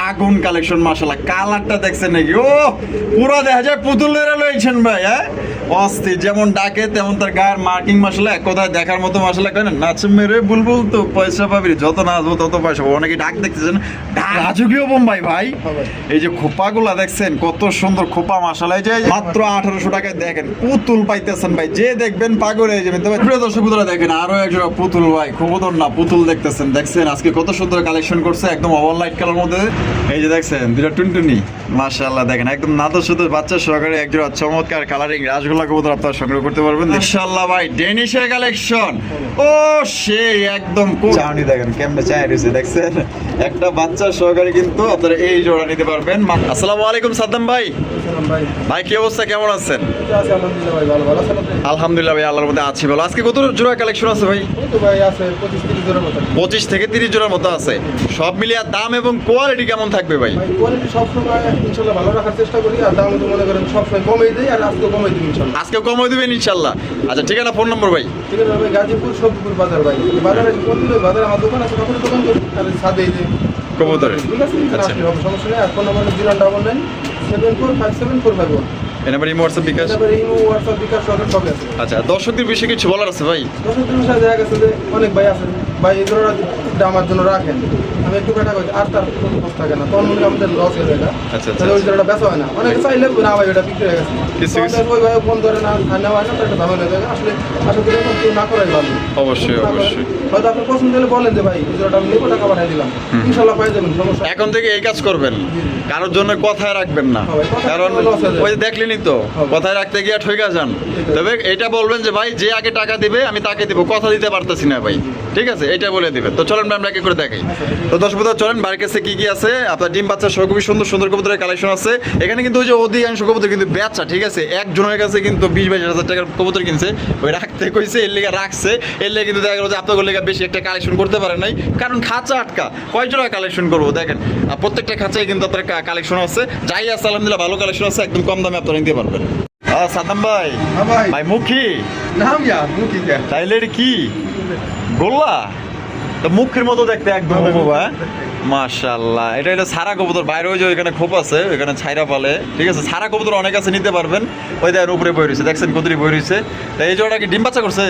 আগুন কালেকশন মাশাআল্লাহ। কালারটা দেখছেন নাকি? ও পুরো দেখা যায় পুতুলের লইছেন ভাই। হ্যাঁ অস্থির, যেমন ডাকে তেমন তার গায়ের মার্কিং মাশাআল্লাহ এক কথায় দেখার মতো মাশাআল্লাহ। কেন নাচ মেরে বুলবুল তো পয়সা পাবি, যত নাচবো তত পয়সা পাবো। অনেকে ডাক দেখতেছেন রাজকীয় বোম্বাই ভাই। এই যে খোপাগুলা দেখছেন কত সুন্দর খোপা মাশাআল্লাহ। এই যে মাত্র 1800 টাকায় দেখেন পুতুল পাইতেছেন ভাই, যে দেখবেন পাগল হয়ে যাবেন। তবে প্রিয় দর্শক বন্ধুরা দেখেন আরো একজন পুতুল ভাই, কবুতর না পুতুল দেখতেছেন। দেখছেন আজকে কত সুন্দর কালেকশন করছে, একদম ওভার লাইট কালার মধ্যে। এই যে দেখছেন দুইটা টুনটুনি মাশাআল্লাহ। দেখেন একদম নাদর শুধু বাচ্চা সহকারে একজন চমৎকার কালারিং রাজগোল্লা কবুতর আপনারা সংগ্রহ করতে পারবেন ইনশাআল্লাহ ভাই। ডেনিশের কালেকশন ও সেই একদম চাউনি দেখেন কেমনে চাই রয়েছে, দেখছেন একটা বাচ্চা সহকারে কিন্তু আপনারা এই জোড়া নিতে পারবেন। আসসালামু আলাইকুম সাদ্দাম ভাই। ভাই কি অবস্থা, কেমন আছেন? আলহামদুলিল্লাহ ভাই, আল্লাহর মধ্যে আছি ভালো। আজকে কত জোড়া কালেকশন আছে ভাই? 25 থেকে 30 জোড়ার মতো আছে। সব মিলিয়ে দাম এবং কোয়ালিটি কেমন থাকবে ভাই? কোয়ালিটি সবসময় ইনশাআল্লাহ ভালো রাখার চেষ্টা করি, আর দাম তো মনে করেন সবসময় কমই দেই, আর আজকে কমই দিই ইনশাআল্লাহ। আজকেও কমই দিবেন ইনশাআল্লাহ। আচ্ছা ঠিকানা ফোন নম্বর ভাই? ঠিকানা ভাই গাজীপুর সবপুর বাজার ভাই। বাজারে কোন দিন বাজারে আমার দোকান আছে, কাপড়ের দোকান করি, আর সাথে এই যে কবুতরের। ঠিক আছে, আচ্ছা সমস্যা নেই। আর ফোন নম্বর 099 7457 এই নাম্বার ইমো হোয়াটসঅ্যাপ বিকাশ। তারপরে ইমো হোয়াটসঅ্যাপ বিকাশ সবই আছে। আচ্ছা দর্শকদের বিষয়ে কিছু বলার আছে ভাই? দর্শকদের সাথে দেখা গেছে যে অনেক ভাই আছেন ভাই এই ধরনের আমার জন্য রাখেন, আমি একটু কাটা করি আর তার কোনো কষ্ট থাকে না, তখন মনে হয় আমাদের লস হয়ে যায়। আচ্ছা তাহলে ওই জোড়াটা বেচা হয় না। অনেকে চাইলে না ভাই ওটা বিক্রি হয়ে গেছে, ওই ভাই ফোন ধরে না নেওয়া হয় না, তার একটা ঝামেলা হয়ে যায়। আসলে আশা করি এখন কেউ না করাই ভালো। অবশ্যই অবশ্যই। হয়তো আপনার পছন্দ হলে বলেন যে ভাই এই জোড়াটা আমি নেবো, টাকা পাঠিয়ে দিলাম, ইনশাল্লাহ পাই যাবেন, সমস্যা। এখন থেকে এই কাজ করবেন, কারোর জন্য কথায় রাখবেন না, কারণ ওই দেখলেনই তো কথায় রাখতে গিয়ে ঠইকা যান। তবে এটা বলবেন যে ভাই যে আগে টাকা দিবে আমি তাকে দিব, কথা দিতে পারতেছি না ভাই, ঠিক আছে এটা বলে দিবেন। তো চলেন আমরা একে করে দেখাই। তো দর্শক বন্ধুরা চলেন বাড়ির কাছে কি কি আছে। আপনার ডিম বাচ্চা সহ খুবই সুন্দর সুন্দর কবুতরের কালেকশন আছে এখানে। কিন্তু ওই যে অধিকাংশ কবুতর কিন্তু বেচা, ঠিক আছে, একজনের কাছে কিন্তু 20-22 টাকার কবুতর কিনছে, ওই রাখতে কইছে, এর লেগে রাখছে, এর লেগে কিন্তু দেখা গেল যে আপনাদের লেগে বেশি একটা কালেকশন করতে পারে নাই, কারণ খাঁচা আটকা। কয় জোড়া কালেকশন করবো দেখেন, প্রত্যেকটা খাঁচায় কিন্তু আপনার কালেকশন আছে, যাই আছে আলহামদুলিল্লাহ ভালো কালেকশন আছে, একদম কম দামে আপনারা নিতে পারবেন। সাদ্দাম ভাই, ভাই মুখী নাম মুখী তাইলে এটা কি গোল্লা? তো মুখের মতো দেখতে একদম মাশাআল্লাহ। এটা এটা সারা কবুতর, বাইরে ওই যে ওইখানে খোপ আছে, ওইখানে ছাইরা পালে, ঠিক আছে। সারা কবুতর অনেক আছে, নিতে পারবেন। ওই দেখেন উপরে বই রয়েছে, দেখছেন কতটি বই রয়েছে। এই জোড়াটা কি ডিম বাচ্চা করছে?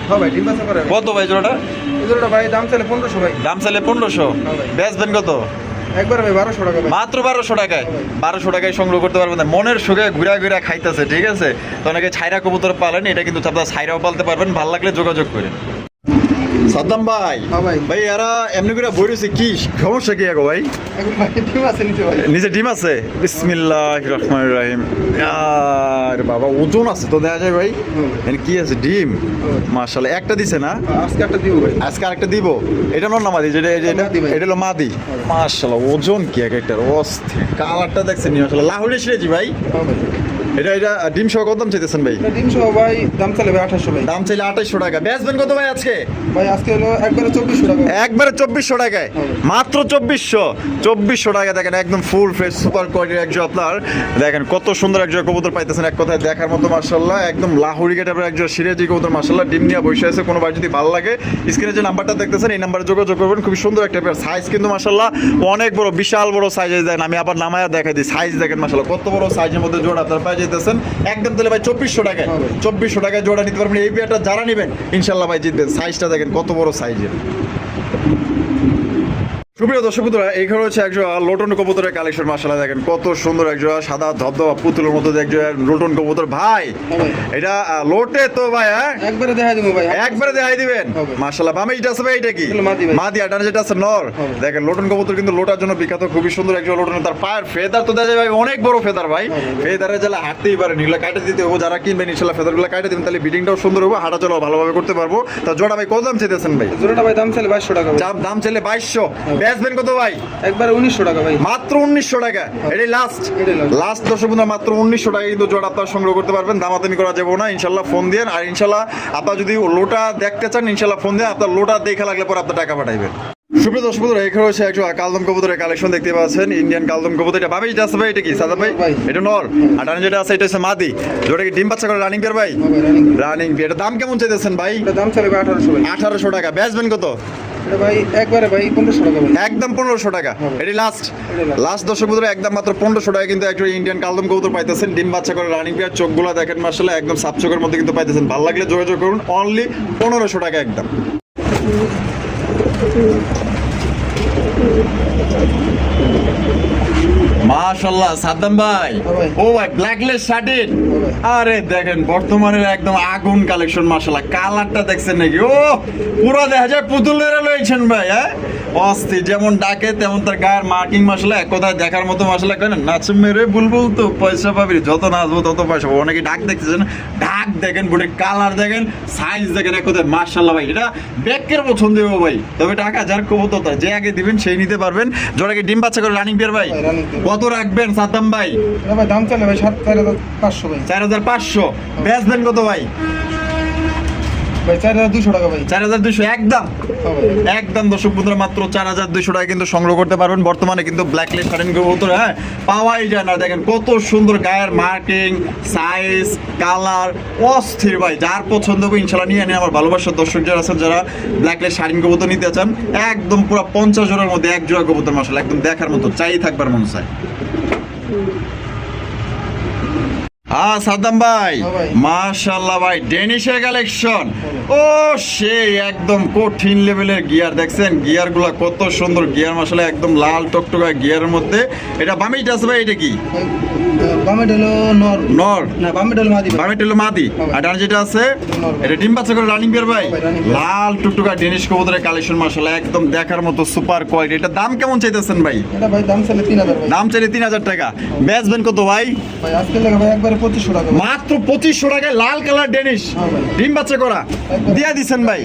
হ্যাঁ ভাই ডিম বাচ্চা করে। কত ভাই জোড়াটা? এই জোড়াটা ভাই দাম চাইলে 1500 ভাই। দাম চাইলে 1500, বেচবেন কত? একবার ভাই 1200 টাকা ভাই। মাত্র 1200 টাকায়। 1200 টাকায় সংগ্রহ করতে পারবেন। মনের সুখে ঘুরা ঘুরা খাইতেছে, ঠিক আছে। তো অনেকে ছাইরা কবুতর পালেন, এটা কিন্তু আপনারা ছাইরাও পালতে পারবেন, ভালো লাগলে যোগাযোগ করেন। সাদ্দাম ভাই, ভাই এরা এমনি করে বইরেছে, কি সমস্যা কি ভাই? ডিম আছে নিচে ভাই, নিচে ডিম আছে। বিসমিল্লাহির রহমানির রহিম। আর বাবা ওজন আছে তো দেখা যায় ভাই, এখানে কি আছে? ডিম মাশাআল্লাহ। একটা দিছে না? আজকে একটা দিব ভাই। আজকে আরেকটা দিব। এটা নর না মাদি? যেটা এটা হলো মাদি মাশাআল্লাহ। ওজন কি এক একটার অস্থির। কালারটা দেখছেন মাশাআল্লাহ, লাহোরি সিরাজি ভাই। এটা এটা ডিম সহ কত দাম চাইতেছেন ভাই? ডিম সহ ভাই দাম চাইলে ভাই 2800 ভাই। দাম চাইলে 2800 টাকা। বেচবেন কত ভাই আজকে? ভাই আজকে হলো একবারে 2400 টাকা। একবারে 2400 টাকায়, মাত্র 2400 টাকা। দেখেন একদম ফুল ফ্রেশ সুপার কোয়ালিটির একজন আপনার দেখেন কত সুন্দর একজন কবুতর পাইতেছেন, এক কথায় দেখার মতো মাশাআল্লাহ। একদম লাহোরি গেটের একজন সিরাজি কবুতর মাশাআল্লাহ, ডিম নিয়ে বসে আছে। কোনো ভাই যদি ভালো লাগে স্ক্রিনে যে নাম্বারটা দেখতেছেন এই নাম্বারে যোগাযোগ করবেন। খুবই সুন্দর একটা পেয়ার, সাইজ কিন্তু মাশাআল্লাহ অনেক বড়, বিশাল বড় সাইজে। দেখেন আমি আবার নামায়া দেখাই দিই, সাইজ দেখেন মাশাআল্লাহ কত বড় সাইজের মধ্যে জোড়া আপনার পাই যেতেছেন। একদম তাহলে ভাই 2400 টাকায়, 2400 টাকায় জোড়া নিতে পারবেন। এই পেয়ারটা যারা নেবেন ইনশাআল্লাহ ভাই জিতবেন। সাইজটা দেখেন কত বড় সাইজের। সুপ্রিয় দর্শক বন্ধুরা, এইখানে হচ্ছে একজন লোটন কবুতরের কালেকশন মাশাআল্লাহ। দেখেন কত সুন্দর একজন সাদা ধবধবা পুতুলের মতো একজন লোটন কবুতর ভাই। এটা লোটে তো ভাই, একবারে দেখাই দিব ভাই, একবারে দেখাই দিবেন মাশাআল্লাহ। বামে এটা আছে ভাই, এটা কি মাদি? আর যেটা আছে নর। দেখেন লোটন কবুতর কিন্তু লোটার জন্য বিখ্যাত, খুবই সুন্দর একজন লোটন। তার পায়ের ফেদার তো দেখা যায় ভাই অনেক বড় ফেদার ভাই। ফেদারে যারা হাঁটতেই পারেন এগুলো কাটে দিতে হবে, যারা কিনবেন ইনশাআল্লাহ ফেদারগুলো কাটে দিবেন, তাহলে বিডিংটাও সুন্দর হবে, হাঁটা চলাও ভালোভাবে করতে পারবো। তা জোড়া ভাই কত দাম চাইতেছেন ভাই? জোড়াটা ভাই দাম চাইলে 2200 টাকা। দাম চাইলে 2200, বেচবেন কত ভাই? একবারে 1900 টাকা ভাই। মাত্র 1900 টাকা। এটাই লাস্ট দর্শক বন্ধুরা, মাত্র 1900 টাকা কিন্তু জোড়া আপনারা সংগ্রহ করতে পারবেন। দামাদামি করা যাবে না ইনশাআল্লাহ। ফোন দিয়ে, আর ইনশাআল্লাহ আপনারা যদি লোটা দেখতে চান ইনশাআল্লাহ ফোন দিয়ে, আপনার লোটা দেখা লাগলে পরে আপনার টাকা পাঠাইবেন। সুপ্রিয় দর্শক বন্ধুরা, এখানে হচ্ছে একটু কালদম কবুতরের কালেকশন দেখতে পাচ্ছেন, ইন্ডিয়ান কালদম কবুতর। এটা ভাবি আছে ভাই, এটা কি সাদা ভাই? এটা নর, আর ডানে যেটা আছে এটা হচ্ছে মাদি। যেটা কি ডিম বাচ্চা করে রানিং পেয়ার ভাই? Running pair. এটা দাম কেমন চাইতেছেন ভাই? এটা দাম চাইলে 1800 ভাই। 1800 টাকা। বেচবেন কত? এটা ভাই একবারে ভাই 1500 টাকা ভাই। একদম 1500 টাকা। এটি লাস্ট লাস্ট দর্শক বন্ধুরা একদম মাত্র 1500 টাকা কিন্তু একটা ইন্ডিয়ান কালদম কবুতর পাইতেছেন। ডিম বাচ্চা করে রানিং পেয়ার, চোখগুলো দেখেন মাশাআল্লাহ একদম সাপ চোখের মধ্যে কিন্তু পাইতেছেন। ভালো লাগলে যোগাযোগ করুন, অনলি 1500 টাকা একদম। মাশাআল্লাহ সাদ্দাম ভাই, ও ভাই ব্ল্যাকলেস শার্টের, আরে দেখেন বর্তমানের একদম আগুন কালেকশন মাশাআল্লাহ। কালারটা দেখছেন নাকি? ও পুরো দেখা যায় পুতুলের লইছেন ভাই। হ্যাঁ অস্থির, যেমন ডাকে তেমন তার গায়ের মার্কিং মাশাআল্লাহ এক কথায় দেখার মতো মাশাআল্লাহ। কেন নাচ মেরে বুলবুল তো পয়সা পাবি, যত নাচবো তত পয়সা পাবো। অনেকে ডাক দেখতেছেন, ডাক দেখেন, বুড়ি কালার দেখেন, সাইজ দেখেন, এক কথায় মাশাআল্লাহ ভাই। এটা ব্যাকের পছন্দ হবে ভাই, তবে টাকা যার কবুতর যে আগে দিবেন সেই নিতে পারবেন। জোড়াকে ডিম বাচ্চা করে রানিং পেয়ার ভাই, কত রাখবেন সাদ্দাম ভাই? এটা ভাই দাম চলে ভাই 4500 ভাই। 4500। বেচবেন কত ভাই? ভাই 4200 টাকা ভাই। 4200 একদম। হ্যাঁ ভাই। একদম দর্শক বন্ধুরা মাত্র 4200 টাকা কিন্তু সংগ্রহ করতে পারবেন। বর্তমানে কিন্তু ব্ল্যাকলেস শার্টেন কবুতর হ্যাঁ পাওয়াই যায় না। দেখেন কত সুন্দর গায়ের মার্কিং, সাইজ, কালার অস্থির ভাই। যার পছন্দ হবে ইনশাআল্লাহ নিয়ে নেন। আমার ভালোবাসার দর্শক যারা আছেন, যারা ব্ল্যাকলেস শার্টেন কবুতর নিতে চান, একদম পুরো 50 জোড়ার মধ্যে এক জোড়া কবুতর মাশাআল্লাহ একদম দেখার মতো, চাই থাকবার মন চায়। হ্যাঁ সাদ্দাম ভাই, মাশাআল্লাহ ভাই ডেনিশের কালেকশন। ও সেই একদম কঠিন লেভেলের গিয়ার দেখছেন, গিয়ার গুলা কত সুন্দর গিয়ার মাশাআল্লাহ, একদম লাল টকটকা গিয়ারের মধ্যে। এটা বামিটা আছে ভাই, এটা কি? বামেটা হলো নর। নর না বামেটা হলো মাদি। বামিটা হলো মাদি। আর ডান যেটা আছে এটা ডিম বাচ্চা করে রানিং পেয়ার ভাই। লাল টকটকা ডেনিশ কবুতরের কালেকশন মাশাআল্লাহ একদম দেখার মতো সুপার কোয়ালিটি। এটা দাম কেমন চাইতেছেন ভাই? এটা ভাই দাম চলে 3000 ভাই। দাম চাইলে 3000 টাকা। বেচবেন কত ভাই? ভাই আজকে লাগে ভাই একবারে 2500 টাকা। মাত্র 2500 টাকায় লাল কালার ডেনিশ ডিম বাচ্চা করা দিয়া দিছেন ভাই,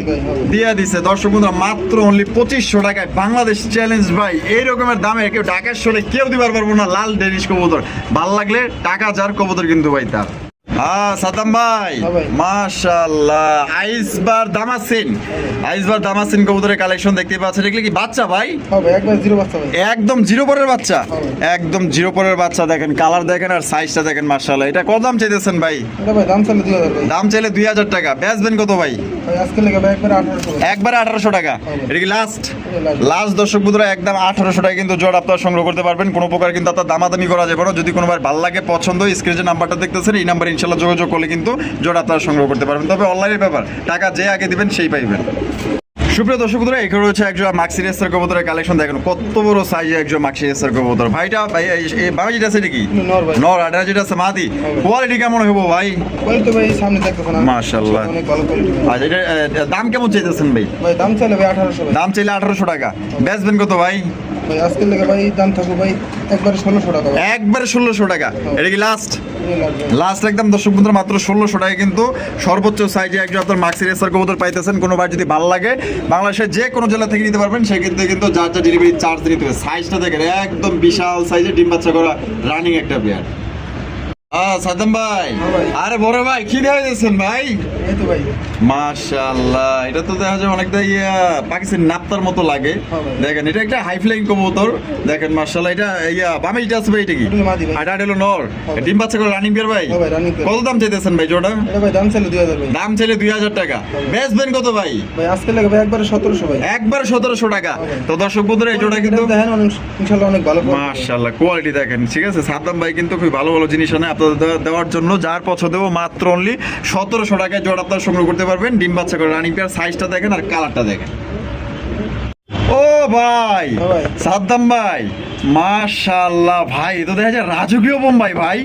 দিয়া দিছে দর্শক বন্ধুরা মাত্র অনলি 2500 টাকায়। বাংলাদেশ চ্যালেঞ্জ ভাই, এই রকমের দামে কেউ ঢাকার শোলে কেউ দিবার পারবো না লাল ডেনিশ কবুতর। ভাল লাগলে টাকা যার কবুতর কিন্তু ভাই তার। হ্যাঁ সাদ্দাম ভাই মাশাআল্লাহ আইসবার দামাসিন, আইসবার দামাসিন কবুতরের কালেকশন দেখতে পাচ্ছেন। এগুলো কি বাচ্চা ভাই? হ্যাঁ ভাই একবার জিরো বাচ্চা ভাই। একদম জিরো পরের বাচ্চা, একদম জিরো পরের বাচ্চা। দেখেন কালার দেখেন আর সাইজটা দেখেন মাশাআল্লাহ। এটা কত দাম চাইতেছেন ভাই? এটা ভাই দাম চলে 2000 ভাই। দাম চাইলে 2000 টাকা। বেচবেন কত ভাই? ভাই আজকে লাগে ভাই একবারে 1800 ভাই। একবারে 1800 টাকা। এটা কি লাস্ট? লাস্ট দর্শক বন্ধুরা একদম 1800 টাকা কিন্তু জোড়া আপনারা সংগ্রহ করতে পারবেন। কোনো প্রকার কিন্তু আপনার দামাদামি করা যাবে না। যদি কোনোবার ভালো লাগে পছন্দ, স্ক্রিনে যে নাম্বারটা দেখতেছেন এই নাম্বারে ইনশাআল্লাহ যোগাযোগ করলে কিন্তু জোড়া আপনারা সংগ্রহ করতে পারবেন। তবে অনলাইনের ব্যাপার, টাকা যে আগে দিবেন সেই পাইবেন। সুপ্রিয় দর্শক বন্ধুরা এখানে রয়েছে একজোড়া মাক্সি রেসার কবুতরের কালেকশন। দেখেন কত বড় সাইজে একজোড়া মাক্সি রেসার কবুতর। ভাইটা ভাই এই বাবা যেটা আছে এটা কি? নর ভাই। নর। আর যেটা আছে মাদি। কোয়ালিটি কেমন হবে ভাই? কোয়ালিটি ভাই সামনে দেখতেছেন না মাশাআল্লাহ অনেক ভালো কোয়ালিটি। আচ্ছা এটা দাম কেমন চাইতেছেন ভাই? ভাই দাম চলে ভাই 1800 ভাই। দাম চাইলে 1800 টাকা। বেচবেন কত ভাই? ভাই আজকে লাগে ভাই দাম থাকবে ভাই একবারে 1600 টাকা ভাই। একবারে 1600 টাকা। এটা কি লাস্ট? লাস্ট একদম দর্শক বন্ধুরা মাত্র 1600 টাকা কিন্তু সর্বোচ্চ সাইজে একজন আপনার মাক্সি রেসার কবুতর পাইতেছেন। কোনোবার যদি ভালো লাগে বাংলাদেশের যে কোনো জেলা থেকে নিতে পারবেন, সেক্ষেত্রে কিন্তু যার যা ডেলিভারি চার্জ দিতে হবে। সাইজটা দেখেন একদম বিশাল সাইজে ডিম বাচ্চা করা রানিং একটা পেয়ার। সাদ্দাম ভাই, আরে বড় ভাই কি দেখা যাচ্ছেন ভাই? এই তো ভাই মাশাআল্লাহ, এটা তো দেখা যায় অনেকটা পাকিস্তানি নাপ্তার মতো লাগে। দেখেন এটা একটা হাই ফ্লাইং কবুতর। দেখেন মাশাআল্লাহ এটা বামে এটা আছে ভাই, এটা কি? আর এটা হলো নর। ডিম বাচ্চা করে রানিং পেয়ার ভাই। কত দাম চাইতেছেন ভাই জোড়া? এটা ভাই দাম চলে 2000 ভাই। দাম চাইলে 2000 টাকা। বেচবেন কত ভাই? ভাই আজকে লাগে ভাই একবারে 1700 ভাই। একবারে 1700 টাকা। তো দর্শক বন্ধুরা এই জোড়া কিন্তু দেখেন ইনশাআল্লাহ অনেক ভালো মাশাআল্লাহ কোয়ালিটি দেখেন। ঠিক আছে সাদ্দাম ভাই কিন্তু খুব ভালো ভালো জিনিস আনে আপনাদের দেওয়ার জন্য। যার পছন্দ হবে মাত্র অনলি 1700 টাকায় জোড়া আপনারা সংগ্রহ করতে পারবেন। ডিম বাচ্চা করে রানিং পেয়ার। সাইজটা দেখেন আর কালারটা দেখেন। ও ভাই সাদ্দাম ভাই মাশাআল্লাহ ভাই, তো দেখা যায় রাজকীয় বোম্বাই ভাই।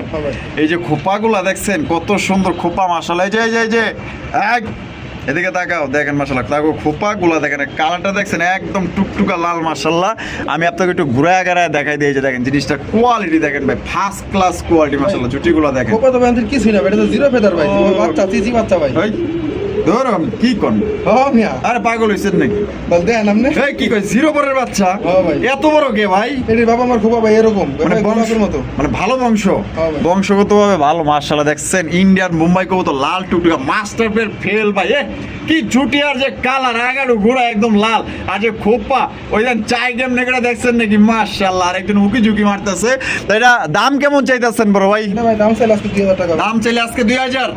এই যে খোপাগুলা দেখছেন কত সুন্দর খোপা মাশাআল্লাহ। এই যে এক এদিকে তাকাও, দেখেন মাশাআল্লাহ তাকো খোপাগুলা দেখেন, কালারটা দেখছেন একদম টুকটুকা লাল মাশাআল্লাহ। আমি আপনাকে একটু ঘুরায় গাড়ায় দেখাই দিই। যে দেখেন জিনিসটা কোয়ালিটি দেখেন ভাই, ফার্স্ট ক্লাস কোয়ালিটি মাশাআল্লাহ। জুটিগুলা দেখেন। কোপা তো বান্দির কিছুই না, এটা তো জিরো ফেদার ভাই। বাচ্চা চিজি বাচ্চা ভাই। ধর কি কোন? হ্যাঁ মিয়া আরে পাগল হইছেন নাকি? বল দেন আপনি। এই কি কই জিরো পরের বাচ্চা? এত বড় কে ভাই? এর বাবা আমার খুব ভাই এরকম মানে বংশের মতো, মানে ভালো বংশ, বংশগতভাবে ভালো মাশাআল্লাহ। দেখছেন ইন্ডিয়ান মুম্বাই কবুতর লাল টুকটুকা মাস্টার প্লেয়ার ফেল ভাই। কি জুটি আর যে কালার আগাড়ো ঘোড়া একদম লাল, আর যে খোপা ওইখান চাই গেম নেকড়া দেখছেন নাকি মাশাআল্লাহ। আর একজন উকি ঝুঁকি মারতেছে। তো এটা দাম কেমন চাইতেছেন বড় ভাই? না ভাই দাম চাইলে আজকে 2000 টাকা। দাম চাইলে আজকে 2000।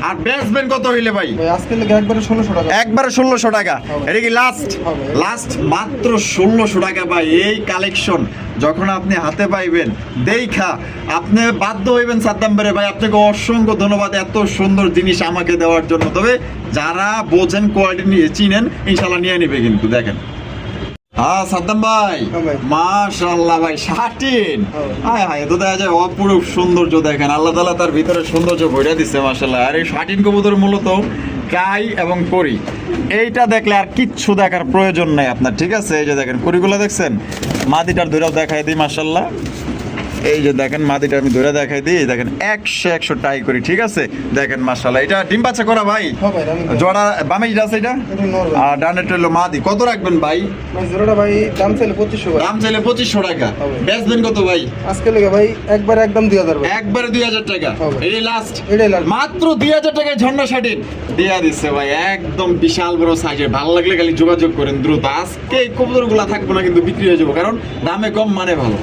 আর বেচবেন কত হইলে ভাই? ভাই আজকে লেগে একবারে 1600 টাকা। একবারে 1600 টাকা। হবে। এটা কি লাস্ট? হবে। লাস্ট মাত্র 1600 টাকা ভাই। এই কালেকশন যখন আপনি হাতে পাইবেন দেখা আপনি বাধ্য হইবেন সাদ্দাম ভাই, ভাই আপনাকে অসংখ্য ধন্যবাদ এত সুন্দর জিনিস আমাকে দেওয়ার জন্য। তবে যারা বোঝেন কোয়ালিটি নিয়ে চিনেন ইনশাল্লাহ নিয়ে নেবে কিন্তু। দেখেন হ্যাঁ সাদ্দাম ভাই, হ্যাঁ ভাই। মাশাআল্লাহ ভাই, শাটিন হ্যাঁ। হায় হায়, তো দেখা যায় অপরূপ সৌন্দর্য। দেখেন আল্লাহ তাআলা তার ভিতরে সৌন্দর্য ভরে দিচ্ছে মাশাআল্লাহ। আর এই শাটিন কবুতর মূলত কাই এবং করি, এইটা দেখলে আর কিচ্ছু দেখার প্রয়োজন নাই আপনার, ঠিক আছে? এই যে দেখেন করিগুলো দেখছেন, মাদিটার ধরেও দেখাই দিই মাশাআল্লাহ। এই যে দেখেন মাদিটা আমি ধরে দেখাই দিই, দেখেন 100 টাই করি, ঠিক আছে? দেখেন মাশাআল্লাহ, এটা ডিম বাচ্চা করা ভাই, হ্যাঁ ভাই, রানিং। জোড়া বামে যেটা আছে এটা, এটা নর ভাই। আর ডানেরটা হলো মাদি। কত রাখবেন ভাই? ভাই জোড়াটা ভাই দাম চাইলে 2500 ভাই। দাম চাইলে 2500 টাকা। হবে। বেচবেন কত ভাই? আজকে লেগে ভাই একবারে একদম 2000 ভাই। একবারে 2000 টাকা। হবে। এই লাস্ট, এটাই last। মাত্র 2000 টাকায় ঝর্ণা শাটিন দিয়া দিচ্ছে ভাই, একদম বিশাল বড় সাইজের। ভালো লাগলে খালি যোগাযোগ করেন দ্রুত। আজকে এই কবুতরগুলা থাকবো না কিন্তু বিক্রি হয়ে যাবো, কারণ দামে কম মানে ভালো।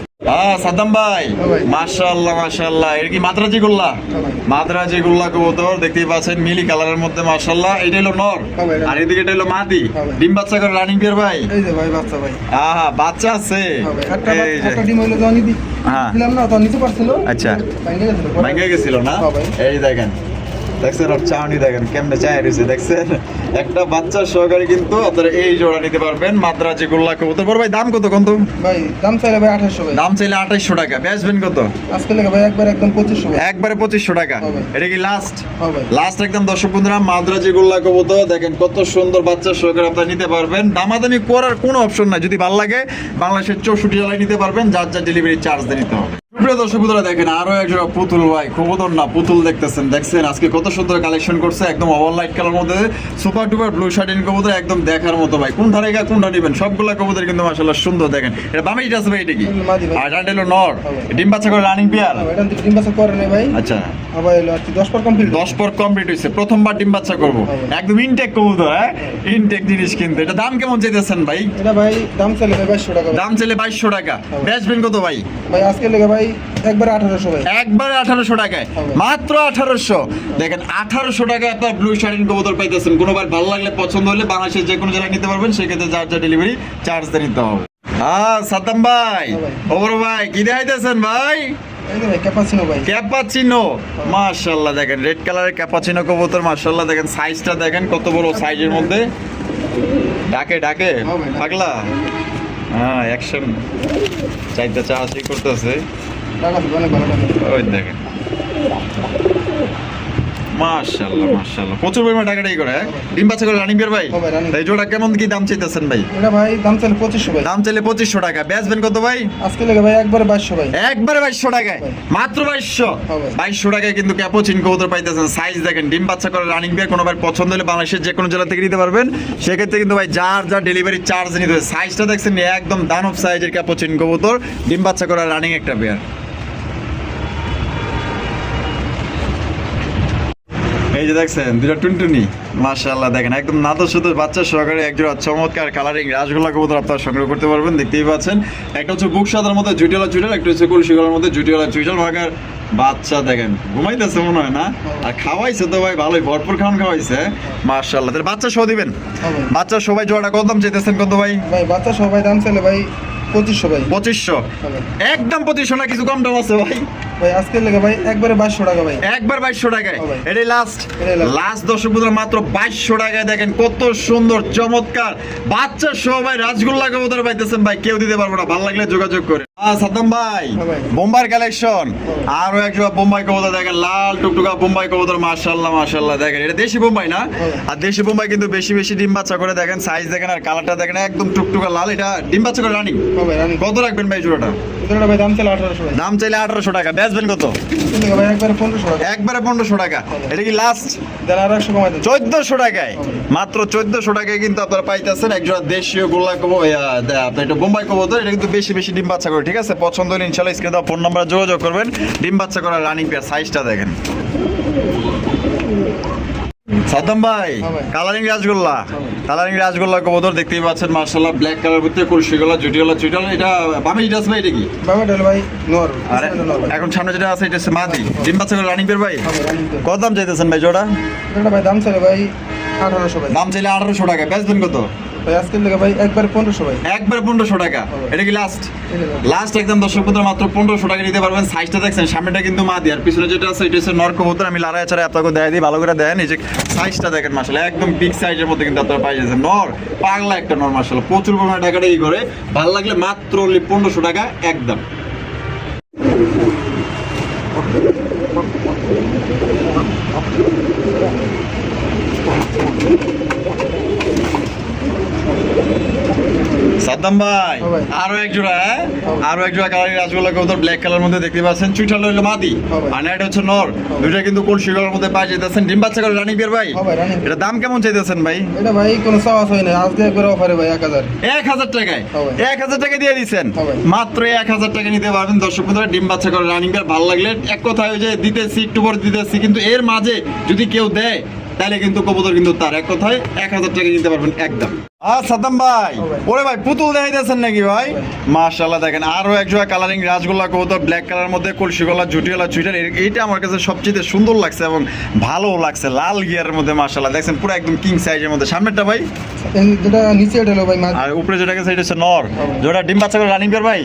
সাদ্দাম ভাই, হ্যাঁ ভাই। মাশাআল্লাহ মাশাআল্লাহ, এটা কি মাদ্রাজি গোল্লা? হ্যাঁ ভাই। মাদ্রাজি গোল্লা কবুতর দেখতেই পাচ্ছেন, মিলি কালারের মধ্যে মাশাআল্লাহ। এটা হলো নর হ্যাঁ ভাই। আর এদিকে এটা হলো মাদি। হ্যাঁ ভাই। ডিম বাচ্চা করে রানিং পেয়ার ভাই। এই যে ভাই বাচ্চা ভাই। আহা, বাচ্চা আছে। হ্যাঁ ভাই, একটা এই যে একটা ডিম হইলো জনি দি। হ্যাঁ। দিলাম না, তো নিতে পারছিল। আচ্ছা। ভাঙে গেছিল। ভাঙ্গে গেছিল না? হ্যাঁ ভাই। এই দেখেন, দেখছেন আর চাউনি দেখেন কেমনে চায় রয়েছে, দেখছেন? একটা বাচ্চা সহকারে কিন্তু আপনারা এই জোড়া নিতে পারবেন, মাদ্রাজি গোল্লা কবুতর। বড় ভাই দাম কত কত? ভাই দাম চাইলে ভাই 2800 ভাই। দাম চাইলে 2800 টাকা। বেচবেন কত? আজকে লেগে ভাই একবার একদম 2500 ভাই। একবারে 2500 টাকা। হবে। এটা কি লাস্ট? হ্যাঁ ভাই। লাস্ট একদম। দর্শক বন্ধুরা, মাদ্রাজি গোল্লা কবুতর দেখেন কত সুন্দর বাচ্চা সহকারে আপনারা নিতে পারবেন। দামাদামি করার কোনো অপশন নাই। যদি ভালো লাগে বাংলাদেশের 64 জেলায় নিতে পারবেন, যার যার ডেলিভারি চার্জ দিয়ে নিতে হবে। প্রিয় দর্শক বন্ধুরা, দেখেন আরো একজন পুতুল ভাই, কবুতর না পুতুল দেখতেছেন, দেখছেন আজকে কত সুন্দর কালেকশন করছে। একদম ওভার লাইট কালার মধ্যে সুপার ডুপার ব্লু শার্টিন কবুতর, একদম দেখার মতো ভাই। কোন ধারে গা কোনটা নেবেন, সবগুলা কবুতর কিন্তু মাশাআল্লাহ সুন্দর। দেখেন এটা বামে যেটা আছে ভাই, এটা কি? মাদি ভাই। আর এটা হলো নর, ডিম বাচ্চা করে রানিং পেয়ার। হ্যাঁ ভাই, এটা ডিম বাচ্চা করে নাই ভাই। আচ্ছা, আবার এলো আর কি 10 পর কমপ্লিট। 10 পর কমপ্লিট হয়েছে, প্রথমবার ডিম বাচ্চা করবো। হবে। একদম ইনটেক কবুতর, হ্যাঁ ইনটেক জিনিস। কিন্তু এটা দাম কেমন চাইতেছেন ভাই? এটা ভাই দাম চাইলে ভাই 2200 টাকা ভাই। দাম চাইলে 2200 টাকা। হবে। বেচবেন কত ভাই? ভাই আজকে লেগে ভাই একবার 1800 ভাই। একবারে 1800 টাকায়, হবে। মাত্র 1800। দেখেন 1800 টাকায় আপনার ব্লু শার্টিন কবুতর পাইতেছেন। কোনোবার ভালো লাগলে পছন্দ হলে বাংলাদেশের যে কোনো জেলায় নিতে পারবেন, সেক্ষেত্রে যার যা ডেলিভারি চার্জ দিয়ে নিতে হবে। সাদ্দাম ভাই, হ্যাঁ ভাই। ওবর ভাই, কি দেখাইতেছেন ভাই? এই যে ভাই ক্যাপাচিনো ভাই। ক্যাপাচিনো, মাশাআল্লাহ। দেখেন রেড কালারের ক্যাপাচিনো কবুতর, মাশাআল্লাহ। দেখেন সাইজটা দেখেন কত বড় সাইজের মধ্যে। ডাকে ডাকে হ্যাঁ ভাই। পাগলা, হ্যাঁ অ্যাকশন চাইতে চাহাসি করতেছে। টাকা তো অনেক ভালো টাকা। ওই দেখেন মাশাআল্লাহ মাশাআল্লাহ, প্রচুর পরিমাণে টাকাটাই করে। হ্যাঁ? ডিম বাচ্চা করে রানিং বের ভাই। হ্যাঁ ভাই, running। এই জোড়া কেমন কি দাম চাইতেছেন ভাই? এটা ভাই দাম চাইলে 2500 ভাই। দাম চাইলে 2500 টাকা। বেচবেন কত ভাই? আজকে লেগে ভাই একবারে 2200 ভাই। একবারে 2200 টাকায়, ভাই। মাত্র 2200। হ্যাঁ ভাই। 2200 টাকায় কিন্তু ক্যাপুচিন কবুতর পাইতেছেন। সাইজ দেখেন, ডিম বাচ্চা করে রানিং বের। কোনোবার পছন্দ হলে বাংলাদেশের যে কোনো জেলা থেকে নিতে পারবেন, সেক্ষেত্রে কিন্তু ভাই যার যার ডেলিভারি চার্জ নিতে হবে। সাইজটা দেখছেন একদম দানব সাইজের ক্যাপুচিন কবুতর, ডিম বাচ্চা করা রানিং একটা পেয়ার। এই যে দেখছেন দুটো টুনটুনি, মাশাআল্লাহ। দেখেন একদম নাদো শুধু বাচ্চা সহকারে একজোড়া চমৎকার কালারিং রাসগোল্লা কবুতর আপনারা সংগ্রহ করতে পারবেন। দেখতেই পাচ্ছেন, একটা হচ্ছে বুক সাদার মধ্যে জুটিওয়ালা জুটিয়াল, একটা হচ্ছে কলসি গলার মধ্যে জুটিওয়ালা জুটিয়াল। ভাগার বাচ্চা দেখেন ঘুমাইতেছে মনে হয় না, আর খাওয়াইছে তো ভাই ভালোই, ভরপুর খাওয়ান খাওয়াইছে মাশাআল্লাহ। তাহলে বাচ্চা সহ দিবেন? হ্যাঁ ভাই। বাচ্চা সবাই জোড়াটা কত দাম চাইতেছেন কত ভাই? ভাই বাচ্চা সবাই দাম চাইলে ভাই 2500 ভাই। 2500। হ্যাঁ ভাই। একদম 2500 না, কিছু কম দাম আছে ভাই? ভাই আজকে লেগে ভাই একবারে 2200 টাকা ভাই। একবার 2200 টাকায়। হ্যাঁ ভাই। এটাই লাস্ট। এটাই last। লাস্ট দর্শক বন্ধুরা, মাত্র 2200 টাকায় দেখেন কত সুন্দর চমৎকার বাচ্চা সহ ভাই রাসগোল্লা কবুতর পাইতেছেন ভাই। কেউ দিতে পারবো না, ভালো লাগলে যোগাযোগ করে। সাদ্দাম ভাই, হ্যাঁ ভাই। বোম্বাই কালেকশন, হ্যাঁ। আরো একজোড়া বোম্বাই কবুতর দেখেন, লাল টুকটুকা বোম্বাই কবুতর, মাশাআল্লাহ মাশাআল্লাহ। দেখেন এটা দেশি বোম্বাই না? হ্যাঁ। আর দেশি বোম্বাই কিন্তু বেশি বেশি ডিম বাচ্চা করে। দেখেন সাইজ দেখেন আর কালারটা দেখেন, একদম টুকটুকা লাল। এটা ডিম বাচ্চা করে রানিং। হ্যাঁ ভাই রানিং। কত রাখবেন ভাই জোড়াটা? এটা ভাই দাম চাইলে 1800 ভাই। দাম চাইলে 1800 টাকা। বেচবেন কত? আজকে লেগে ভাই একবারে 1500 টাকা। একবারে 1500 টাকা। এটা কি লাস্ট? দেন আর 100 কমাই দেন। 1400 টাকায়, মাত্র 1400 টাকায় কিন্তু আপনারা পাইতেছেন একজোড়া দেশীয় গোল্লা আপনার এটা বোম্বাই কবুতর। এটা কিন্তু বেশি বেশি ডিম বাচ্চা করে, ঠিক আছে? পছন্দ হলে ইনশাআল্লাহ স্ক্রিনে দেওয়া ফোন নাম্বারে যোগাযোগ করবেন। ডিম বাচ্চা করা রানিং পেয়ার। সাইজটা দেখেন সাদ্দাম ভাই, হ্যাঁ ভাই। কালারিং রাসগোল্লা, হ্যাঁ ভাই। কালারিং রাসগোল্লা কবুতর দেখতেই পাচ্ছেন মাশাআল্লাহ। ব্ল্যাক কালার ভিতরে কলসি গলা জুটিওয়ালা জুটিয়াল। এটা বামে যেটা আছে ভাই, এটা কি? বাবা ডাল ভাই নর। আর নর ভাই। এখন সামনে যেটা আছে এটা হচ্ছে মাদি। ডিম বাচ্চা করে রানিং পেয়ার ভাই। হ্যাঁ ভাই রানিং তো। কত দাম চাইতেছেন ভাই জোড়া? এটা ভাই দাম চাইলে ভাই 1800 ভাই। দাম চাইলে 1800 টাকা, বেচবেন কত? ভাই আজকের লেগে ভাই একবারে 1500 ভাই। একবার 1500 টাকা। এটা কি লাস্ট? লাস্ট একদম দর্শক বন্ধুরা মাত্র 1500 টাকা নিতে পারবেন। সাইজটা দেখছেন, সামনেটা কিন্তু মাদি আর পিছনে যেটা আছে এটা হচ্ছে নর কবুতর। আমি লারা ছাড়া আপনাকে দেখাই দিই, ভালো করে দেখেন। এই যে সাইজটা দেখেন, মাশাআল্লাহ একদম বিগ সাইজের মধ্যে কিন্তু আপনারা পাই যাচ্ছেন। নর পাগলা একটা নর, মাশাআল্লাহ প্রচুর পরিমাণে টাকাটা ই করে। ভালো লাগলে মাত্র অনলি 1500 টাকা একদম। সাদ্দাম ভাই, হ্যাঁ ভাই। আরো এক জোড়া, হ্যাঁ। আরো এক জোড়া কালারিং রাজগোল্লা কবুতর ব্ল্যাক কালার মধ্যে দেখতে পাচ্ছেন। চুইঠাল হইলো মাদি, হ্যাঁ ভাই। আর এটা হচ্ছে নর। দুইটা কিন্তু কলসি কালার মধ্যে পাই যেতেছেন। ডিম বাচ্চা করে রানিং বিয়ার ভাই। হ্যাঁ ভাই, রানিং। এটা দাম কেমন চাইতেছেন ভাই? এটা ভাই কোনো চাওয়াচ হয় না, আজকে একবারে অফারে ভাই 1000। 1000 টাকায়, হ্যাঁ ভাই। 1000 টাকা দিয়ে দিচ্ছেন। হ্যাঁ ভাই। মাত্র 1000 টাকা নিতে পারবেন দর্শক বন্ধুরা। ডিম বাচ্চা করে রানিং বিয়ার ভালো লাগলে এক কথায় ওই যে দিতেছি একটু পরে দিতেছি, কিন্তু এর মাঝে যদি কেউ দেয় তাহলে কিন্তু কবুতর কিন্তু তার, এক কথায় 1000 টাকা নিতে পারবেন একদম। সাদ্দাম ভাই, ওরে ভাই পুতুল দেখাইতেছেন নাকি ভাই? মাশাআল্লাহ দেখেন আরো এক জোড়া কালারিং রাজগোল্লা কবুতর ব্ল্যাক কালার মধ্যে কলসি গলা জুটিওয়ালা চুইটার। এইটা আমার কাছে সবচেয়ে সুন্দর লাগছে এবং ভালো লাগছে। লাল গিয়ারের মধ্যে মাশাআল্লাহ দেখছেন পুরো একদম কিং সাইজের মধ্যে। সামনেরটা ভাই যেটা নিচে এটা হলো ভাই মাছ। আর উপরে যেটা গেছে এটা হচ্ছে নর। যেটা ডিম বাচ্চা করে রানিং পেয়ার ভাই,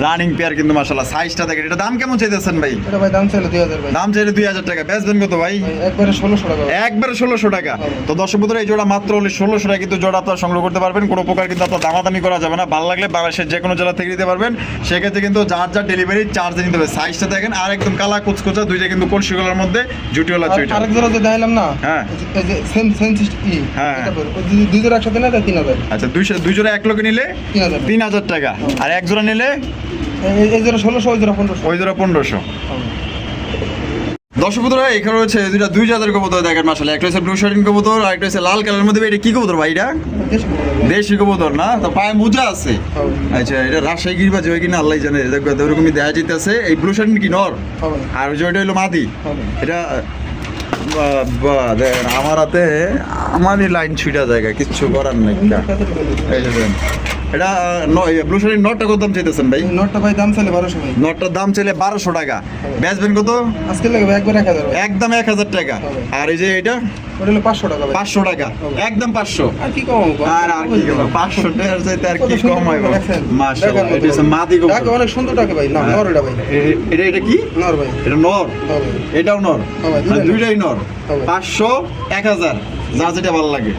রানিং পেয়ার কিন্তু মাশাআল্লাহ সাইজটা দেখেন। এটা দাম কেমন চাইতেছেন ভাই? এটা ভাই দাম চাইলো 2000 ভাই। দাম চাইলে 2000 টাকা, বেচবেন কত ভাই? ভাই একবারে 1600 টাকা ভাই। একবারে 1600 টাকা। তো দর্শক বন্ধুরা এই জোড়া মাত্র হলে 1600 টাকা কিন্তু জোড়া আপনারা সংগ্রহ করতে পারবেন। কোনো প্রকার কিন্তু আপনার দামাদামি করা যাবে না। ভালো লাগলে বাংলাদেশের যে কোনো জেলা থেকে নিতে পারবেন। সেক্ষেত্রে কিন্তু যার যার ডেলিভারি চার্জ নিতে হবে। সাইজটা দেখেন আর একদম কালা কুচকুচা, দুইটা কিন্তু কলসি গলার মধ্যে জুটিওয়ালা চুইটা। আরেক জোড়া যে দেখাইলাম না, হ্যাঁ। এই যে সেম ই হ্যাঁ। এটা পড়ে। ওই দুই জোড়া একসাথে না, 3000। আচ্ছা, দুই জোড়া এক লোকে নিলে 3000। 3000 টাকা, আর এক জোড়া নিলে এই জোড়া 1600, ওই জোড়া 1500। ওই জোড়া 1500। দর্শক বন্ধুরা এখানে হচ্ছে দুই জাতের কবুতর দেখেন মাশাআল্লাহ। একটা হচ্ছে ব্লু শার্টিং কবুতর আর একটা হচ্ছে লাল কালারের মধ্যে। এটা কি কবুতর ভাই? এটা দেশি কবুতর না? তো পায়ে মোজা আছে। আচ্ছা, এটা রাজশাহী গিরবাজি হয় কিনা আল্লাহ জানে। দেখো ওরকমই দেখা যাইতেছে। এই ব্লু শার্টিং কি নর? আর ওই যে ওইটা হলো মাদি। এটা দেখেন আমার হাতে আমারই লাইন ছুটা জায়গা, কিচ্ছু করার নেই। এই যে দেখেন এটা ব্লু শার্টিং নটটা কত দাম চাইতেছেন ভাই? নটটা ভাই দাম চাইলে 1200 ভাই। নটটার দাম চাইলে 1200 টাকা, বেচবেন কত? আজকে লাগে ভাই একবারে 1000 ভাই। একদম 1000 টাকা। আর এই যে এটা ওটা হলো 500 টাকা ভাই। 500 টাকা, একদম 500। আর কি কম? আর কি কম? 500 টাকার চাইতে আর কি কম হয়? মাশাআল্লাহ, দেখেন, এটা হচ্ছে মাদি টাকা কবুতর। অনেক সুন্দর টাকা ভাই। না নর এটা ভাই। এটা কি? নর ভাই। এটা নর, হ্যাঁ ভাই। এটাও নর, হ্যাঁ ভাই, দুইটাই দুইটাই নর। হ্যাঁ ভাই। 500, 1000, যার যেটা ভালো লাগে।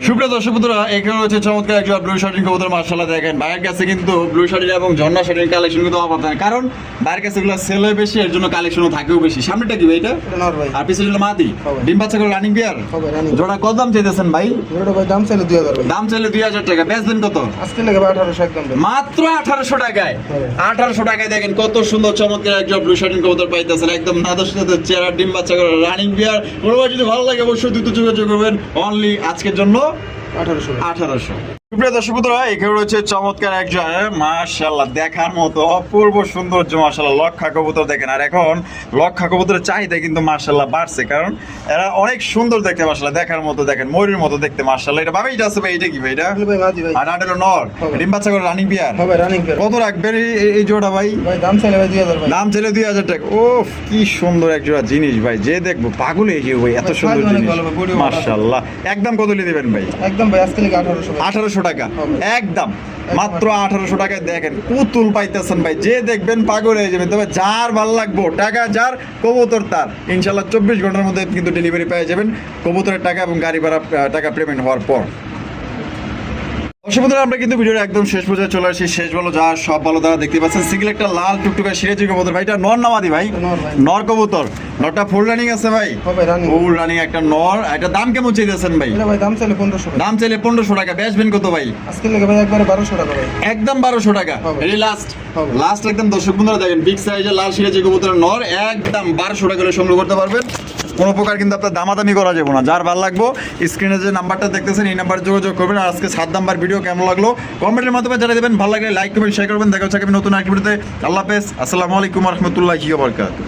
সুপ্রিয় দর্শক বন্ধুরা এখানে হচ্ছে চমৎকার একটা ব্লু শার্টিং কবুতর। মাশাআল্লাহ দেখেন ভাইয়ের কাছে কিন্তু ব্লু শার্টিং এবং ঝর্ণা শার্টিং কালেকশন কিন্তু অভাব নাই, কারণ ভাইয়ের কাছে এগুলো সেল হয় বেশি, এর জন্য কালেকশনও থাকেও বেশি। সামনেটা কি ভাই? এটা এটা নর ভাই। আর পিছনে হলো মাদি। হ্যাঁ। ডিম বাচ্চা করে রানিং বিয়ার। হ্যাঁ ভাই, running। জোড়া কত দাম চাইতেছেন ভাই? ওটা ভাই দাম চাইলে 2000 ভাই। দাম চাইলে 2000 টাকা, বেচবেন কত? আজকে লাগে ভাই 1800 একদম ভাই। মাত্র 1800 টাকায়। হ্যাঁ। 1800 টাকায় দেখেন কত সুন্দর চমৎকার একটা ব্লু শার্টিং কবুতর পাইতেছেন। একদম নাদর সাথে চেহারা, ডিম বাচ্চা করে রানিং বিয়ার। কোনোবার যদি ভালো লাগে অবশ্যই দ্রুত যোগাযোগ করবেন। অনলি আজকের জন্য 1800 ভাই। 1800। সুপ্রিয় দর্শক বন্ধুরা এখানে রয়েছে চমৎকার এক জায়গায় মাশাআল্লাহ দেখার মতো অপূর্ব সৌন্দর্য মাশাআল্লাহ লক্ষা কবুতর দেখেন। আর এখন লক্ষা কবুতরের চাহিদা কিন্তু মাশাআল্লাহ বাড়ছে, কারণ এরা অনেক সুন্দর দেখতে মাশাআল্লাহ, দেখার মতো দেখেন ময়ূরের মতো দেখতে মাশাআল্লাহ। এটা ভাবে এটা আছে ভাই? এটা কি ভাই? এটা এগুলো ভাই মাঝি ভাই। আর এটা হলো নর, ডিম বাচ্চা করে রানিং বিয়ার। হ্যাঁ ভাই, রানিং পেয়ার। কত রাখবেন এই জোড়া ভাই? ভাই দাম চাইলে ভাই 2000 ভাই। দাম চাইলে 2000 টাকা। ওফ কি সুন্দর এক জোড়া জিনিস ভাই, যে দেখবো পাগল হয়ে যাবে ভাই, এত ভাই, সুন্দর size অনেক জিনিস ভালো ভাই, body ভালো। মাশাআল্লাহ। একদম কত নিয়ে দেবেন ভাই? একদম ভাই আজকে লাগে 1800 ভাই। 1800 টাকা, হ্যাঁ। একদম মাত্র 1800 টাকায় দেখেন পুতুল পাইতেছেন ভাই, যে দেখবেন পাগল হয়ে যাবেন। তবে যার ভালো লাগবো, টাকা যার কবুতর তার, ইনশাল্লাহ 24 ঘন্টার মধ্যে কিন্তু ডেলিভারি পেয়ে যাবেন কবুতরের টাকা এবং গাড়ি ভাড়া টাকা পেমেন্ট হওয়ার পর। দর্শক বন্ধুরা আমরা কিন্তু ভিডিওর একদম শেষ পর্যায়ে চলে আসি। শেষ বলো যা সব ভালো দ্বারা দেখতে পাচ্ছেন সিঙ্গেল একটা লাল টুকটুকা সিরাজি কবুতর ভাই। এটা নর নামাদি ভাই? নর ভাই। নর কবুতর। নরটা ফুল রানিং আছে ভাই? হ্যাঁ ভাই, running। ফুল রানিং একটা নর। এটা দাম কেমন চাইতেছেন ভাই? এটা ভাই দাম চাইলে 1500 ভাই। দাম চাইলে 1500 টাকা, বেচবেন কত ভাই? আজকে লাগে ভাই একবারে 1200 টাকা ভাই। একদম 1200 টাকা। হবে। এই লাস্ট হবে। লাস্ট একদম দর্শক বন্ধুরা দেখেন বিগ সাইজের লাল সিরাজি কবুতরের নর একদম 1200 টাকা করে সংগ্রহ করতে পারবেন। কোনো প্রকার কিন্তু আপনার দামাদামি করা যাবে না। যার ভালো লাগবো স্ক্রিনে যে নাম্বারটা দেখতেছেন এই নাম্বারে যোগাযোগ করবেন। আর আজকে 7 নাম্বার ভিডিও কেমন লাগলো কমেন্টের মাধ্যমে জানিয়ে দেবেন। ভালো লাগলে লাইক করবেন, শেয়ার করবেন। দেখা হচ্ছে নতুন একটা ভিডিওতে। আল্লাহ হাফেজ, আসসালামু আলাইকুম ওয়া রাহমাতুল্লাহি ওয়া বারাকাতুহু।